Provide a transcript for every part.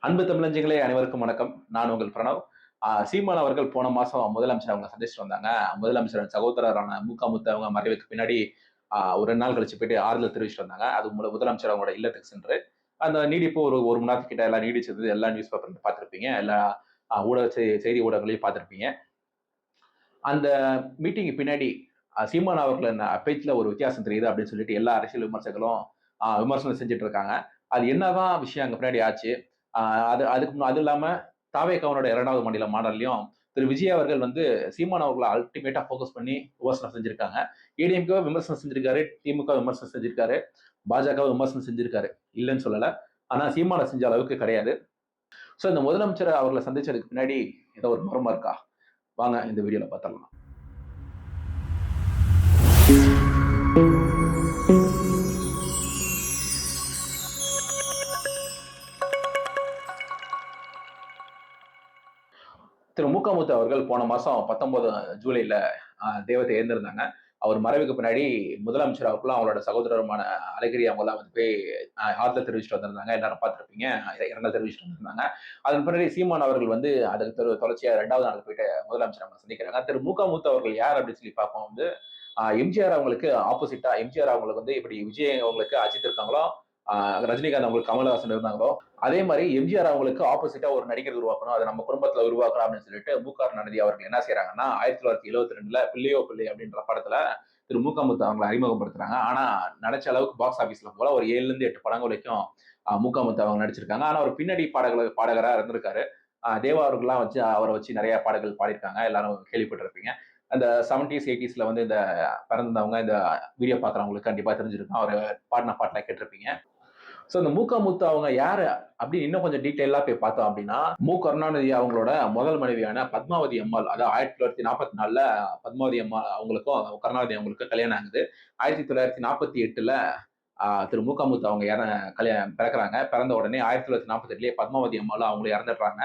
அன்பு தமிழஞ்சுகளே அனைவருக்கும் வணக்கம். நான் உங்கள் பிரணவ். சீமான் அவர்கள் போன மாசம் முதலமைச்சர் அவங்க சந்திச்சுட்டு வந்தாங்க. முதலமைச்சரின் சகோதரரான முத்து அவங்க மறைவுக்கு பின்னாடி ஒரு 2 நாள் கழிச்சு போயிட்டு ஆறுதல் தெரிவிச்சுட்டு வந்தாங்க. அது முதலமைச்சர் அவங்களோட இல்லத்துக்கு சென்று, அந்த நீடிப்பு ஒரு 1 மணி நேரத்துக்கிட்ட எல்லாம் நீடிச்சது எல்லா நியூஸ் பேப்பர்ல பார்த்திருப்பீங்க. எல்லா ஊடக செய்தி ஊடகங்களையும் பார்த்திருப்பீங்க. அந்த மீட்டிங்கு பின்னாடி சீமான் அவர்களின் பேச்சுல ஒரு வித்தியாசம் தெரியுது அப்படின்னு சொல்லிட்டு எல்லா அரசியல் விமர்சகர்களும் விமர்சனம் செஞ்சுட்டு இருக்காங்க. அது என்னதான் விஷயம் அங்க பின்னாடி ஆச்சு? அது இல்லாம தாவேகாவோட 2வது மாநில மாநாட்டிலயும் திரு விஜய் அவர்கள் வந்து சீமான் அவர்களை அல்டிமேட்டா ஃபோக்கஸ் பண்ணி விமர்சனம் செஞ்சிருக்காங்க. ஏடிஎம்கே விமர்சனம் செஞ்சிருக்காரு, திமுக விமர்சனம் செஞ்சிருக்காரு, பாஜக விமர்சனம் செஞ்சிருக்காரு. இல்லன்னு சொல்லல. ஆனா சீமான செஞ்ச அளவுக்கு கிடையாது. சோ இந்த முதலமைச்சர் அவர்களை சந்திச்சதுக்கு பின்னாடி ஏதோ ஒரு மர்மம் இருக்கா? வாங்க இந்த வீடியோல பார்த்துடலாம். திரு முத்து அவர்கள் போன மாசம் 19 ஜூலைல தெய்வத்தை இழந்திருந்தாங்க. அவர் மறைவுக்கு பின்னாடி முதலமைச்சர் அவர்களும் அவங்களோட சகோதரருமான அழகிரி அவங்கலாம் வந்து போய் ஆறுதல் தெரிவிச்சுட்டு வந்திருந்தாங்க. எல்லாரும் பார்த்திருப்பீங்க. இரங்கல் தெரிவிச்சுட்டு வந்திருந்தாங்க. அதன் பின்னாடி சீமான் அவர்கள் வந்து அதுக்கு தொடர்ச்சியா 2வது நாள் போயிட்டு முதலமைச்சர் அவங்க சந்திக்கிறாங்க. திரு முத்து அவர்கள் யார் அப்படின்னு சொல்லி பார்ப்போம் வந்து எம்ஜிஆர் அவங்களுக்கு ஆப்போசிட்டா எம்ஜிஆர் அவங்களுக்கு வந்து இப்படி விஜய் அவங்களுக்கு அஜித் இருக்காங்களோ, ரஜினிகாந்த் அவங்களுக்கு கமலஹாசன் இருந்தாங்களோ, அதே மாதிரி எம்ஜிஆர் அவங்களுக்கு ஆப்போசிட்டா ஒரு நடிகர் உருவாக்கணும். அதை நம்ம குடும்பத்துல உருவாக்கணும் அப்படின்னு சொல்லிட்டு கருணாநிதி அவர்கள் என்ன செய்யறாங்கன்னா, 1972 பிள்ளையோ பிள்ளை அப்படின்ற படத்துல திரு முத்து அவங்களை அறிமுகப்படுத்துறாங்க. ஆனா நினைச்ச அளவுக்கு பாக்ஸ் ஆபீஸ்ல போல ஒரு 7ல இருந்து 8 படங்கள் வரைக்கும் முத்து அவங்க நடிச்சிருக்காங்க. ஆனா அவர் பின்னணி பாடகரா இருந்திருக்காரு. தேவா அவர்கள்லாம் வச்சு அவரை வச்சு நிறைய பாடல்கள் பாடியிருக்காங்க. எல்லாரும் கேள்விப்பட்டிருப்பீங்க. அந்த 70ஸ் 80ஸ்ல வந்து இந்த பிறந்தவங்க இந்த வீடியோ பார்க்குறவங்களுக்கு கண்டிப்பா தெரிஞ்சிருக்கும். அவர் பாடின பாட்டெல்லாம் கேட்டிருப்பீங்க. சோ இந்த முத்து அவங்க யாரு அப்படின்னு இன்னும் கொஞ்சம் டீட்டெயிலா போய் பார்த்தோம் அப்படின்னா, கருணாநிதி அவங்களோட முதல் மனைவியான பத்மாவதி அம்மாள், அதாவது 1944ல பத்மாவதி அம்மா அவங்களுக்கும் கருணாநிதி அவங்களுக்கும் கல்யாணம் ஆகுது. 1948ல திரு முத்து அவங்க பிறக்குறாங்க. பிறந்த உடனே 1948லயே பத்மாவதி அம்மாளும் அவங்களும் இறந்துடுறாங்க.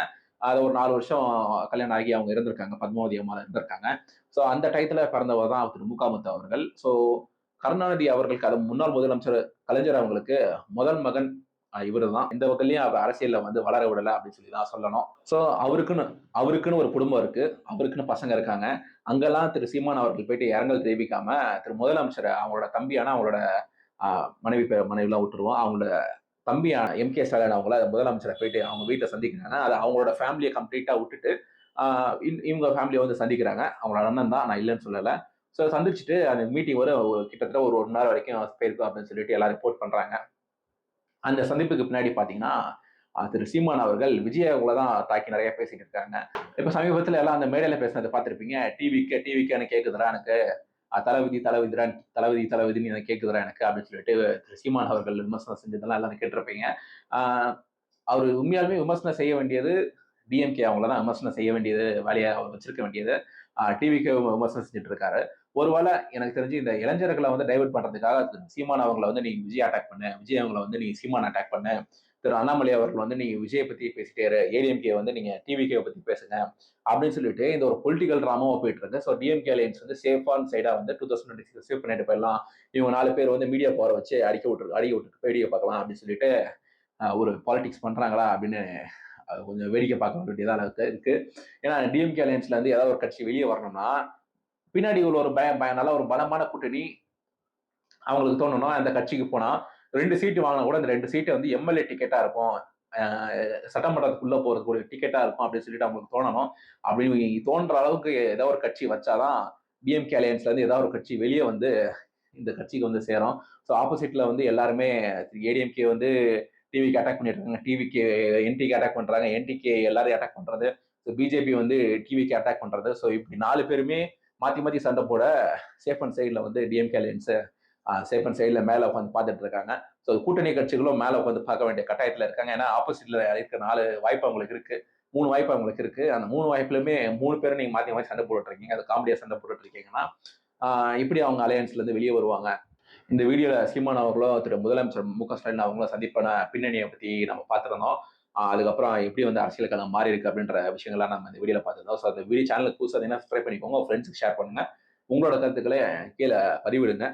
அது ஒரு 4 வருஷம் கல்யாணம் ஆகி அவங்க இருந்திருக்காங்க. பத்மாவதி அம்மாள் இருந்திருக்காங்க. சோ அந்த டயத்துல பிறந்தவர் தான் திரு முத்து அவர்கள். சோ கருணாநிதி அவர்களுக்கு அது முன்னாள் முதலமைச்சர் கலைஞர் அவங்களுக்கு முதல் மகன் இவருதான். எந்த வகையிலயும் அவர் அரசியல்ல வந்து வளர விடல அப்படின்னு சொல்லி தான் சொல்லணும். சோ அவருக்குன்னு ஒரு குடும்பம் இருக்கு. அவருக்குன்னு பசங்க இருக்காங்க. அங்கெல்லாம் திரு சீமான் அவர்கள் போயிட்டு இரங்கல் தெரிவிக்காம திரு முதலமைச்சர் அவங்களோட தம்பியான அவங்களோட மனைவிலாம் விட்டுருவோம். அவங்களோட தம்பியான எம்.கே. ஸ்டாலின் அவங்கள முதலமைச்சரை போயிட்டு அவங்க வீட்டை சந்திக்கிறாங்க. அது அவங்களோட ஃபேமிலியை கம்ப்ளீட்டா விட்டுட்டு இவங்க ஃபேமிலியை வந்து சந்திக்கிறாங்க. அவங்களோட அண்ணன் தான், நான் இல்லைன்னு சொல்லல. ஸோ சந்திச்சுட்டு அந்த மீட்டிங் கிட்டத்தட்ட ஒரு 1 மணி நேரம் வரைக்கும் போயிருக்கும் அப்படின்னு சொல்லிட்டு எல்லாரும் ரிப்போர்ட் பண்றாங்க. அந்த சந்திப்புக்கு பின்னாடி பார்த்தீங்கன்னா, திரு சீமான் அவர்கள் விஜய் அவங்கள தான் தாக்கி நிறைய பேசிட்டு இருக்காங்க. இப்ப சமீபத்துல எல்லாம் அந்த மேடையில பேசினத பார்த்திருப்பீங்க. டிவிக்கேன்னு கேக்குதுடா எனக்கு. தளபதி தளபதிடா தளபதின்னு எனக்கு கேக்குதுடா எனக்கு அப்படின்னு சொல்லிட்டு திரு சீமான் அவர்கள் விமர்சனம் செஞ்சதெல்லாம் எல்லாரும் கேட்டிருப்பீங்க. ஆ அவரு உண்மையாலுமே விமர்சனம் செய்ய வேண்டியது டிஎம்கே அவங்கள தான் விமர்சனம் செய்ய வேண்டியது வேலையா வச்சிருக்க வேண்டியது. டிவிக்கு விமர்சனம் செஞ்சுட்டு இருக்காரு. ஒருவேளை எனக்கு தெரிஞ்சு இந்த இளைஞர்களை வந்து டைவர்ட் பண்றதுக்காக சீமான் அவங்களை வந்து நீ விஜய் அட்டாக் பண்ணு, விஜய் அவங்களை வந்து நீ சீமான் அட்டாக் பண்ணு, திரு அண்ணாமலை அவர்கள் வந்து நீங்க விஜயை பத்தி பேசிட்டே இரு, ஏடிஎம்கே வந்து நீங்க டிவிகே பத்தி பேசுங்க அப்படின்னு சொல்லிட்டு இந்த ஒரு பொலிட்டிக்கல் டிராமாவா போயிட்டு இருக்கு. ஸோ டிஎம்கே அலையன்ஸ் வந்து சேஃபான சைடா வந்து 2026 சேவ் பண்ணிட்டு போயிடலாம். இவங்க 4 பேர் வந்து மீடியா பவர் வச்சு அடிக்க விட்டுட்டு வீடியோ பார்க்கலாம் அப்படின்னு சொல்லிட்டு ஒரு பாலிடிக்ஸ் பண்றாங்களா அப்படின்னு கொஞ்சம் வேடிக்கை பார்க்க வேண்டியதா இருக்கு. ஏன்னா டிஎம்கே அலையன்ஸ்ல இருந்து ஏதாவது ஒரு கட்சி வெளியே வரணும்னா பின்னாடி உள்ள ஒரு நல்ல ஒரு பலமான கூட்டணி அவங்களுக்கு தோணணும். அந்த கட்சிக்கு போனா 2 சீட்டு வாங்கினா கூட அந்த 2 சீட்டு வந்து எம்எல்ஏ டிக்கெட்டா இருக்கும். சட்டமன்றத்துக்குள்ள போறதுக்கு ஒரு டிக்கெட்டா இருக்கும் அப்படின்னு சொல்லிட்டு அவங்களுக்கு தோணணும். அப்படி தோன்ற அளவுக்கு ஏதோ ஒரு கட்சி வச்சாதான் டிஎம்கே அலையன்ஸ்ல இருந்து ஏதாவது ஒரு கட்சி வெளியே வந்து இந்த கட்சிக்கு வந்து சேரும். ஸோ ஆப்போசிட்ல வந்து எல்லாருமே ஏடிஎம்கே வந்து டிவிக்கு அட்டாக் பண்ணிட்டு இருக்காங்க. டிவிக்கு என்டிக்கு அட்டாக் பண்றாங்க. என்டிக்கு எல்லாரையும் அட்டாக் பண்றது. பிஜேபி வந்து டிவிக்கு அட்டாக் பண்றது. ஸோ இப்படி 4 பேருமே மாத்தி மாத்தி சண்டை போட சேஃப் அண்ட் சைட்ல வந்து டிஎம்கே அலையன்ஸ் சேஃப் அண்ட் சைட்ல மேல உட்காந்து பார்த்துட்டு இருக்காங்க. ஸோ கூட்டணி கட்சிகளும் மேல உட்காந்து பார்க்க வேண்டிய கட்டாயத்துல இருக்காங்க. ஏன்னா ஆப்போசிட்ல இருக்க 4 வாய்ப்பு அவங்களுக்கு இருக்கு. 3 வாய்ப்பு அவங்களுக்கு இருக்கு. அந்த 3 வாய்ப்புலயுமே 3 பேரும் நீங்க மாத்தி மாத்தி சண்டை போட்டுட்டு இருக்கீங்க. அது காமெடியா சண்டை போட்டுட்டு இருக்கீங்கன்னா இப்படி அவங்க அலையன்ஸ்ல இருந்து வெளியே வருவாங்க. இந்த வீடியோல சீமான் அவர்களும் திரு முதலமைச்சர் ஸ்டாலின் அவங்களும் சந்திப்பான பின்னணியை பத்தி நம்ம பார்த்திருந்தோம். அதுக்கப்புறம் எப்படி வந்து அரசியல் களம் மாறி இருக்கு அப்படின்ற விஷயங்கள்லாம் நம்ம இந்த வீடியோல பார்த்திருந்தோம். ஸோ அந்த வீடியோ சேனலுக்கு புதுசா சப்ஸ்கிரைப் பண்ணிக்கோங்க. ஃப்ரெண்ட்ஸுக்கு ஷேர் பண்ணுங்க. உங்களோட கருத்துக்களை கீழே பதிவிடுங்க.